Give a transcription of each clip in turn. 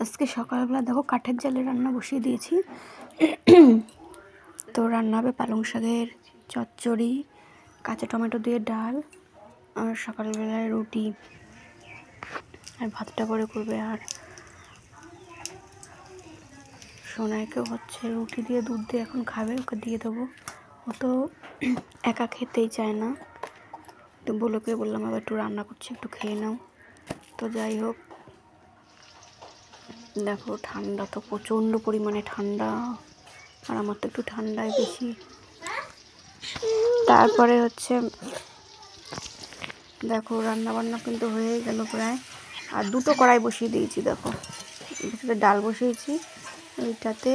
আজকে সকালবেলা দেখো কাঠের জালে রান্না বসিয়ে দিয়েছি। তো রান্না হবে পালং শাকের চচ্চড়ি, কাঁচা টমেটো দিয়ে ডাল, আর সকালবেলায় রুটি আর ভাতটা করে করবে। আর সোনাইকেও হচ্ছে রুটি দিয়ে দুধ দিয়ে এখন খাবে, ওকে দিয়ে দেবো। ও তো একা খেতেই চায় না, তো বলোকে বললাম আবার একটু রান্না করছি, একটু খেয়ে নাও। তো যাই হোক, দেখো ঠান্ডা তো প্রচণ্ড পরিমাণে ঠান্ডা, আর আমার তো একটু ঠান্ডায় বেশি। তারপরে হচ্ছে দেখো রান্না বান্না কিন্তু হয়ে গেল প্রায়, আর দুটো কড়াই বসিয়ে দিয়েছি। দেখো এটাতে ডাল বসিয়েছি, এইটাতে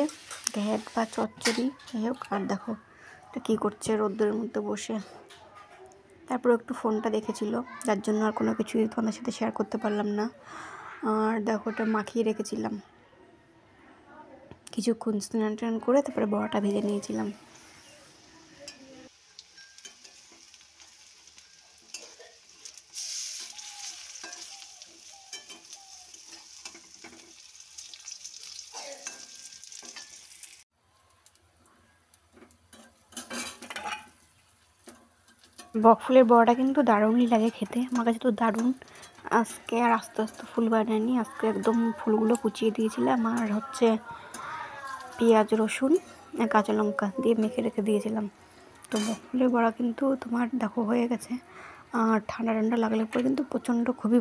ঘ্যাট বা চচ্চড়ি যাই হোক। আর দেখো এটা কী করছে রোদ্রের মধ্যে বসে। তারপর একটু ফোনটা দেখেছিল, যার জন্য আর কোনো কিছুই তোমাদের সাথে শেয়ার করতে পারলাম না। আর দেখো এটা মাখিয়ে রেখেছিলাম, কিছুক্ষণ স্নান টান করে তারপরে বড়াটা ভেজে নিয়েছিলাম। বকফুলের বড়াটা কিন্তু দারুণই লাগে খেতে, আমার কাছে তো দারুণ। আজকে আর আস্তে আস্তে ফুল বানায়নি, আজকে একদম ফুলগুলো কুচিয়ে দিয়েছিলাম, আর হচ্ছে পেঁয়াজ রসুন কাঁচা লঙ্কা দিয়ে মেখে রেখে দিয়েছিলাম। তো বকফুলের বড়া কিন্তু তোমার দেখো হয়ে গেছে। আর ঠান্ডা ঠান্ডা লাগলে পরে কিন্তু প্রচণ্ড খুবই